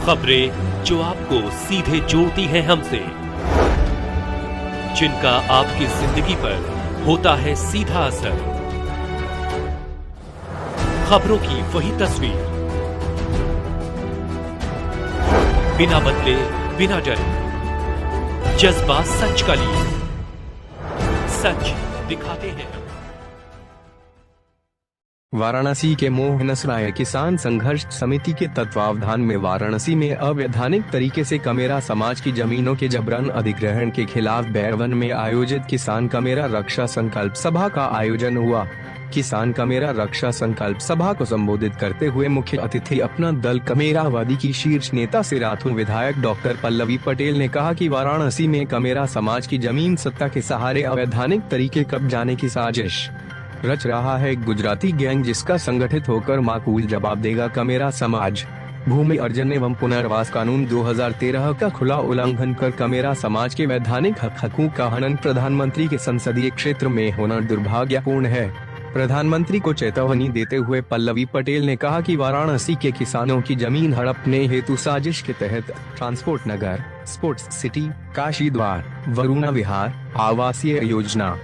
खबरें जो आपको सीधे जोड़ती हैं हमसे, जिनका आपकी जिंदगी पर होता है सीधा असर। खबरों की वही तस्वीर, बिना बदले बिना डरे, जज्बा सच का लिए, सच दिखाते हैं। वाराणसी के मोहनसराय किसान संघर्ष समिति के तत्वावधान में वाराणसी में अवैधानिक तरीके से कमेरा समाज की जमीनों के जबरन अधिग्रहण के खिलाफ बैरवन में आयोजित किसान कमेरा रक्षा संकल्प सभा का आयोजन हुआ। किसान कमेरा रक्षा संकल्प सभा को संबोधित करते हुए मुख्य अतिथि अपना दल कमेरावादी की शीर्ष नेता सिराथू विधायक डॉक्टर पल्लवी पटेल ने कहा कि वाराणसी में कमेरा समाज की जमीन सत्ता के सहारे अवैधानिक तरीके कब्जाने की साजिश रच रहा है गुजराती गैंग, जिसका संगठित होकर माकूल जवाब देगा कमेरा समाज। भूमि अर्जन एवं पुनर्वास कानून 2013 का खुला उल्लंघन कर कमेरा समाज के वैधानिक हकूक का हनन प्रधानमंत्री के संसदीय क्षेत्र में होना दुर्भाग्यपूर्ण है। प्रधानमंत्री को चेतावनी देते हुए पल्लवी पटेल ने कहा कि वाराणसी के किसानों की जमीन हड़पने हेतु साजिश के तहत ट्रांसपोर्ट नगर, स्पोर्ट्स सिटी, काशी द्वार, वरुणा विहार, आवासीय योजना,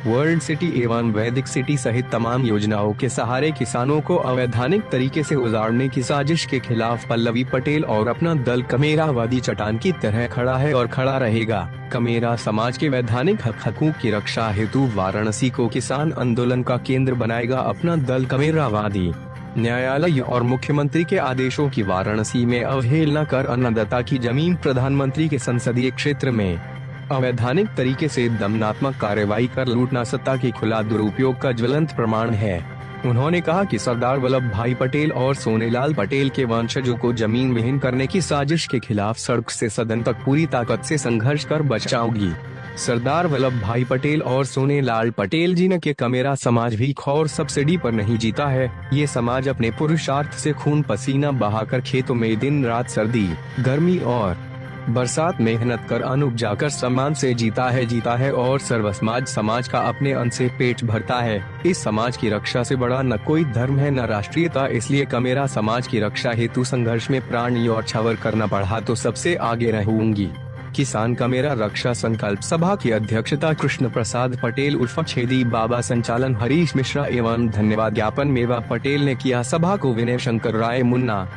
वर्ल्ड सिटी एवं वैदिक सिटी सहित तमाम योजनाओं के सहारे किसानों को अवैधानिक तरीके से उजाड़ने की साजिश के खिलाफ पल्लवी पटेल और अपना दल कमेरावादी चट्टान की तरह खड़ा है और खड़ा रहेगा। कमेरा समाज के वैधानिक हकूक की रक्षा हेतु वाराणसी को किसान आंदोलन का केंद्र बनाएगा अपना दल कमेरावादी। न्यायालय और मुख्यमंत्री के आदेशों की वाराणसी में अवहेलना कर अन्नदाता की जमीन प्रधानमंत्री के संसदीय क्षेत्र में अवैधानिक तरीके से दमनात्मक कार्रवाई कर लूटना सत्ता की खुला दुरुपयोग का ज्वलंत प्रमाण है। उन्होंने कहा कि सरदार वल्लभ भाई पटेल और सोनेलाल पटेल के वंशजों को जमीन विहीन करने की साजिश के खिलाफ सड़क से सदन तक पूरी ताकत से संघर्ष कर बचाओगी। सरदार वल्लभ भाई पटेल और सोनेलाल पटेल जी ने के कमेरा समाज भी और सब्सिडी पर नहीं जीता है। ये समाज अपने पुरुषार्थ से खून पसीना बहाकर खेतों में दिन रात सर्दी, गर्मी और बरसात मेहनत कर अन्न उपजाकर सम्मान से जीता है और सर्वसमाज समाज का अपने अन्न से पेट भरता है। इस समाज की रक्षा से बड़ा न कोई धर्म है न राष्ट्रीयता, इसलिए कमेरा समाज की रक्षा हेतु संघर्ष में प्राण न्यौछावर करना पड़ा तो सबसे आगे रहूंगी। किसान कमेरा रक्षा संकल्प सभा की अध्यक्षता कृष्ण प्रसाद पटेल उर्फ छेदी बाबा, संचालन हरीश मिश्रा एवं धन्यवाद ज्ञापन मेवा पटेल ने किया। सभा को विनय शंकर राय मुन्ना,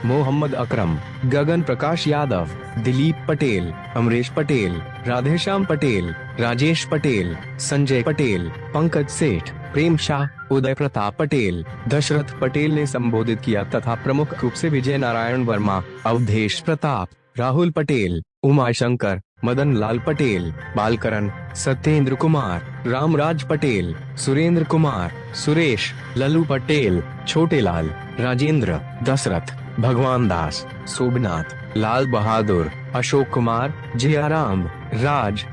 मोहम्मद अकरम, गगन प्रकाश यादव, दिलीप पटेल, अमरेश पटेल, राधेश्याम पटेल, राजेश पटेल, संजय पटेल, पंकज सेठ, प्रेम शाह, उदय प्रताप पटेल, दशरथ पटेल ने संबोधित किया तथा प्रमुख रूप से विजय नारायण वर्मा, अवधेश प्रताप, राहुल पटेल, उमाशंकर, मदन लाल पटेल, बालकरण, सत्येंद्र कुमार, रामराज पटेल, सुरेंद्र कुमार, सुरेश, लल्लू पटेल, छोटेलाल, राजेंद्र, दशरथ, भगवान दास, सोमनाथ, लाल बहादुर, अशोक कुमार, जयाराम, राज,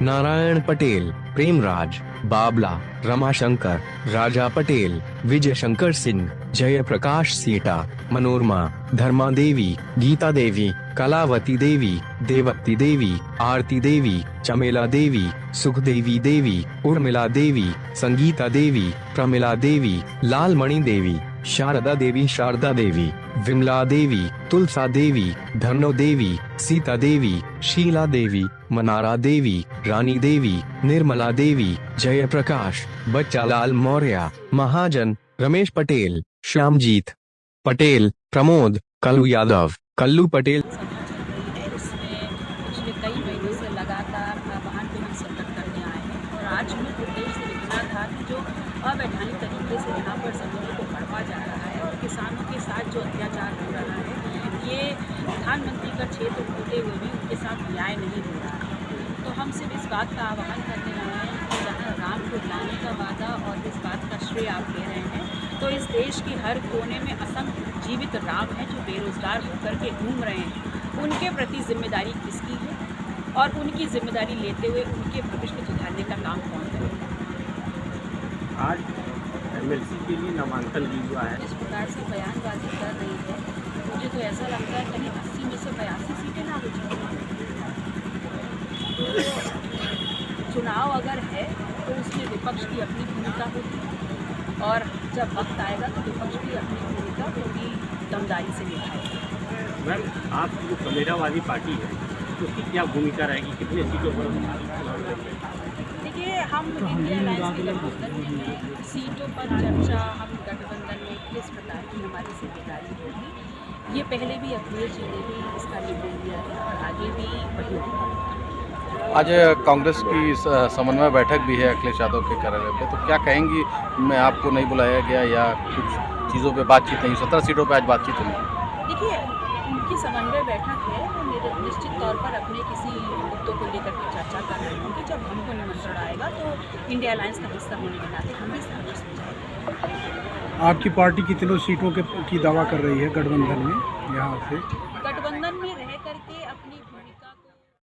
नारायण पटेल, प्रेमराज, बाबला, रमाशंकर, राजा पटेल, विजय शंकर सिंह, जय प्रकाश सीटा, मनोरमा, धर्मा देवी, गीता देवी, कलावती देवी, देवती देवी, आरती देवी, चमेला देवी, सुखदेवी देवी, उर्मिला देवी, संगीता देवी, प्रमिला देवी, लालमणि देवी, शारदा देवी, विमला देवी, तुलसा देवी, धनो देवी, सीता देवी, शीला देवी, मनारा देवी, रानी देवी, निर्मला देवी, जय प्रकाश, बच्चा लाल मौर्य, महाजन, रमेश पटेल, श्यामजीत पटेल, प्रमोद, कल्लू यादव, कल्लू पटेल। पिछले कई महीनों से लगातार वाहन पे हम संकट करने आए हैं और आज मुख्य उद्देश्य इतना था कि जो अवैधानिक तरीके से यहाँ पर जमीनों को हड़पा जा रहा है और किसानों के साथ जो अत्याचार हो रहा है, ये प्रधानमंत्री का क्षेत्र होते हुए भी उनके साथ न्याय नहीं हो रहा है। तो हम सिर्फ इस बात का आह्वान करने आए हैं कि जहाँ राम को लाने का वादा और इस बात का श्रेय आप ले रहे हैं, तो इस देश की हर कोने में असंख्य जीवित राम हैं जो बेरोजगार होकर के घूम रहे हैं। उनके प्रति जिम्मेदारी किसकी है और उनकी जिम्मेदारी लेते हुए उनके भविष्य को सुधारने का काम कौन करेगा। आज एमएलसी के लिए नामांकन भी हुआ है। जिस प्रकार से बयानबाजी कर रही है, मुझे तो ऐसा लगता है कहीं 80 में से 82 सीटें ना हो जाए। चुनाव अगर है तो उसमें विपक्ष की अपनी भूमिका होगी और जब वक्त आएगा तो विपक्ष भी अपनी भूमिका पूरी दमदारी से निभाएगा। मैम, आपकी जो कमेरावादी पार्टी है उसकी क्या भूमिका रहेगी, कितने सीटों पर चुनाव लड़ेंगे? देखिए, हम इंडिया अलायंस के गठबंधन में सीटों पर चर्चा, हम गठबंधन में किस प्रकार की हमारी जिम्मेदारी होगी, ये पहले भी अखिलेश जी ने भी इसका निर्णय लिया है और आगे भी वही होगा। आज कांग्रेस की समन्वय बैठक भी है अखिलेश यादव के कार्यालय पे, तो क्या कहेंगी, मैं आपको नहीं बुलाया गया या कुछ चीज़ों पे बातचीत नहीं, 17 सीटों पे आज बातचीत हुई? देखिए, उनकी समन्वय बैठक है, वो निश्चित तौर पर अपने किसी मुद्दों को लेकर के चर्चा कर रहे होंगे। जब हमको निमंत्रण आएगा तो इंडिया अलायंस का हिस्सा होने के नाते हम भी सहमत हो जाएंगे। आपकी पार्टी कितनों सीटों की दावा कर रही है गठबंधन में यहाँ से?